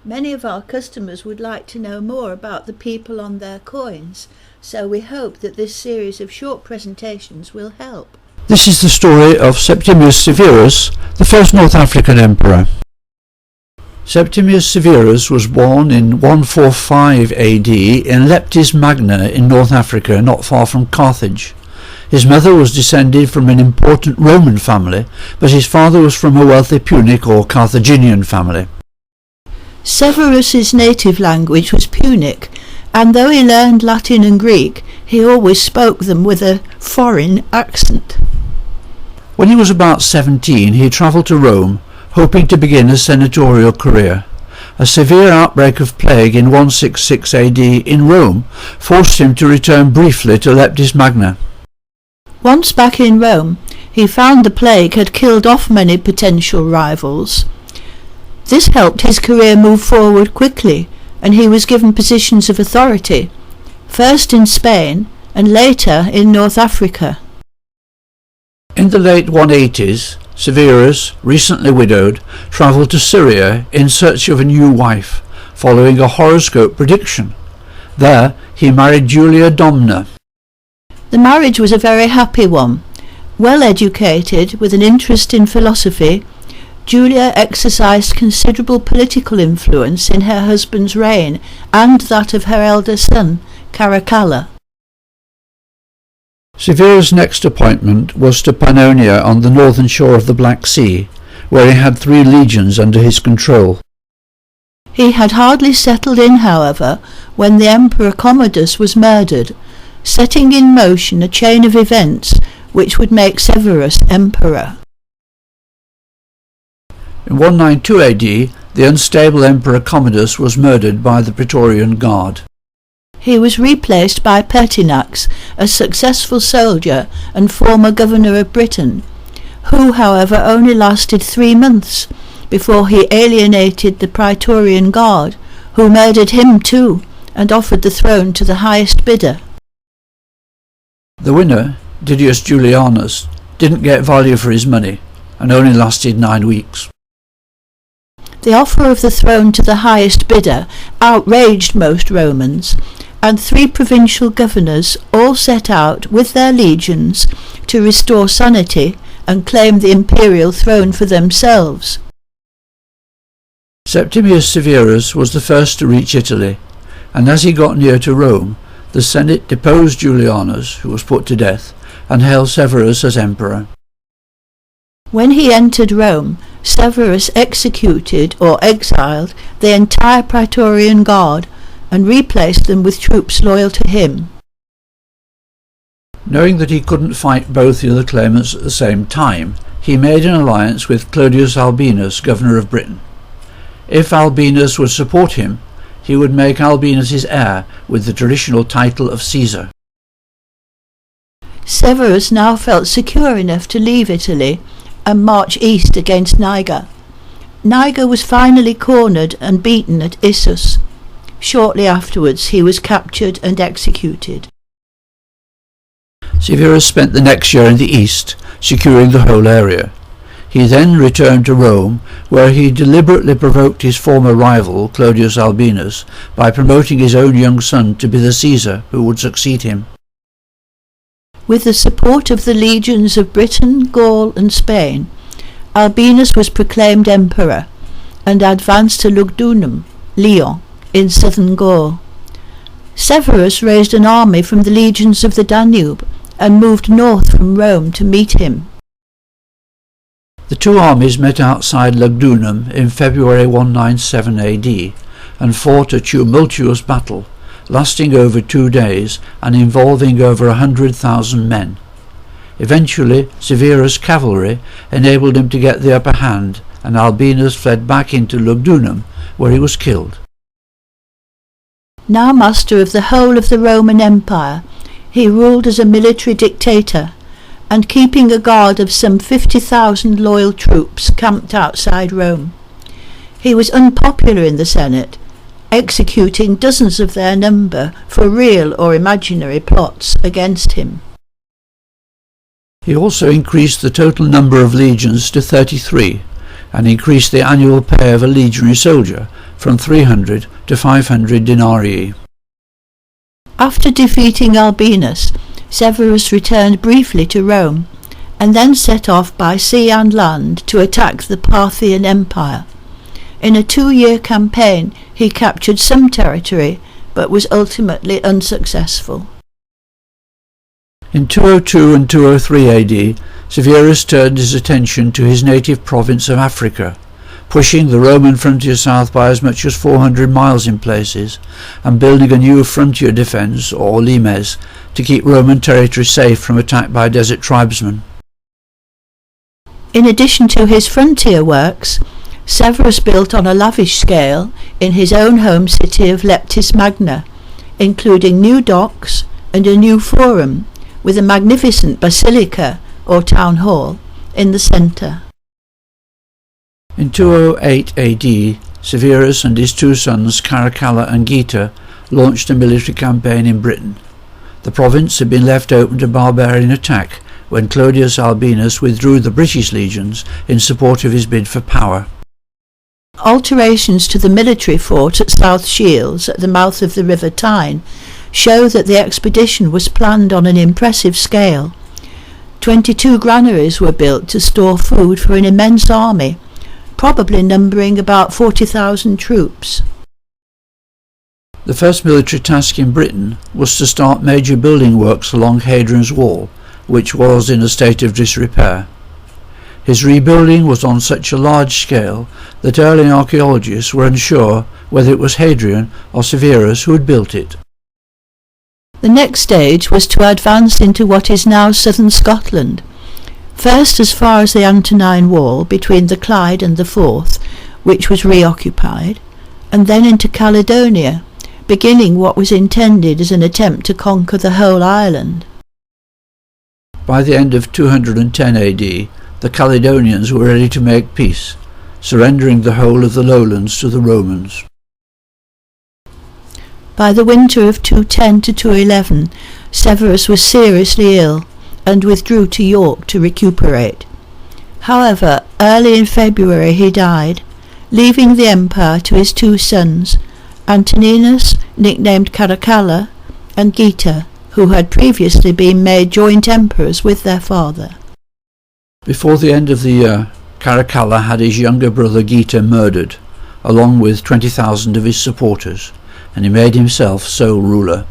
Many of our customers would like to know more about the people on their coins, so we hope that this series of short presentations will help. This is the story of Septimius Severus, the first North African emperor. Septimius Severus was born in 145 AD in Leptis Magna in North Africa, not far from Carthage. His mother was descended from an important Roman family, but his father was from a wealthy Punic or Carthaginian family. Severus's native language was Punic, and though he learned Latin and Greek, he always spoke them with a foreign accent. When he was about 17, he travelled to Rome, hoping to begin a senatorial career. A severe outbreak of plague in 166 AD in Rome forced him to return briefly to Leptis Magna. Once back in Rome, he found the plague had killed off many potential rivals. This helped his career move forward quickly, and he was given positions of authority, first in Spain and later in North Africa. In the late 180s, Severus, recently widowed, travelled to Syria in search of a new wife, following a horoscope prediction. There he married Julia Domna. The marriage was a very happy one. Well educated, with an interest in philosophy, Julia exercised considerable political influence in her husband's reign and that of her elder son, Caracalla. Severus' next appointment was to Pannonia on the northern shore of the Black Sea, where he had 3 legions under his control. He had hardly settled in, however, when the Emperor Commodus was murdered, setting in motion a chain of events which would make Severus emperor. In 192 AD, the unstable Emperor Commodus was murdered by the Praetorian Guard. He was replaced by Pertinax, a successful soldier and former governor of Britain, who, however, only lasted 3 months before he alienated the Praetorian Guard, who murdered him too and offered the throne to the highest bidder. The winner, Didius Julianus, didn't get value for his money and only lasted 9 weeks. The offer of the throne to the highest bidder outraged most Romans, and 3 provincial governors all set out with their legions to restore sanity and claim the imperial throne for themselves. Septimius Severus was the first to reach Italy, and as he got near to Rome, the Senate deposed Julianus, who was put to death, and held Severus as emperor. When he entered Rome, Severus executed or exiled the entire Praetorian Guard and replaced them with troops loyal to him. Knowing that he couldn't fight both the other claimants at the same time, he made an alliance with Clodius Albinus, governor of Britain. If Albinus would support him, he would make Albinus his heir with the traditional title of Caesar. Severus now felt secure enough to leave Italy and march east against Niger. Niger was finally cornered and beaten at Issus. Shortly afterwards he was captured and executed. Severus spent the next year in the east, securing the whole area. He then returned to Rome, where he deliberately provoked his former rival, Clodius Albinus, by promoting his own young son to be the Caesar who would succeed him. With the support of the legions of Britain, Gaul and Spain, Albinus was proclaimed emperor and advanced to Lugdunum, Lyon, in southern Gaul. Severus raised an army from the legions of the Danube and moved north from Rome to meet him. The 2 armies met outside Lugdunum in February 197 AD and fought a tumultuous battle, lasting over 2 days and involving over 100,000 men. Eventually, Severus' cavalry enabled him to get the upper hand, and Albinus fled back into Lugdunum, where he was killed. Now master of the whole of the Roman Empire, he ruled as a military dictator, and keeping a guard of some 50,000 loyal troops camped outside Rome. He was unpopular in the Senate, executing dozens of their number for real or imaginary plots against him. He also increased the total number of legions to 33, and increased the annual pay of a legionary soldier from 300 to 500 denarii. After defeating Albinus, Severus returned briefly to Rome, and then set off by sea and land to attack the Parthian Empire. In a 2-year campaign he captured some territory, but was ultimately unsuccessful. In 202 and 203 AD, Severus turned his attention to his native province of Africa, pushing the Roman frontier south by as much as 400 miles in places, and building a new frontier defence, or limes, to keep Roman territory safe from attack by desert tribesmen. In addition to his frontier works, Severus built on a lavish scale in his own home city of Leptis Magna, including new docks and a new forum, with a magnificent basilica, or town hall, in the centre. In 208 AD, Severus and his 2 sons Caracalla and Geta launched a military campaign in Britain. The province had been left open to barbarian attack when Clodius Albinus withdrew the British legions in support of his bid for power. Alterations to the military fort at South Shields at the mouth of the River Tyne show that the expedition was planned on an impressive scale. 22 granaries were built to store food for an immense army, probably numbering about 40,000 troops. The first military task in Britain was to start major building works along Hadrian's Wall, which was in a state of disrepair. His rebuilding was on such a large scale that early archaeologists were unsure whether it was Hadrian or Severus who had built it. The next stage was to advance into what is now southern Scotland, first as far as the Antonine Wall between the Clyde and the Forth, which was reoccupied, and then into Caledonia, beginning what was intended as an attempt to conquer the whole island. By the end of 210 AD, the Caledonians were ready to make peace, surrendering the whole of the lowlands to the Romans. By the winter of 210 to 211, Severus was seriously ill and withdrew to York to recuperate. However, early in February he died, leaving the empire to his 2 sons, Antoninus, nicknamed Caracalla, and Geta, who had previously been made joint emperors with their father. Before the end of the year, Caracalla had his younger brother Geta murdered, along with 20,000 of his supporters, and he made himself sole ruler.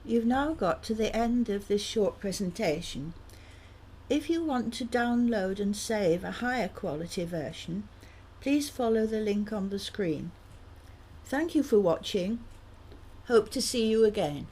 You've now got to the end of this short presentation. If you want to download and save a higher quality version, please follow the link on the screen. Thank you for watching. Hope to see you again.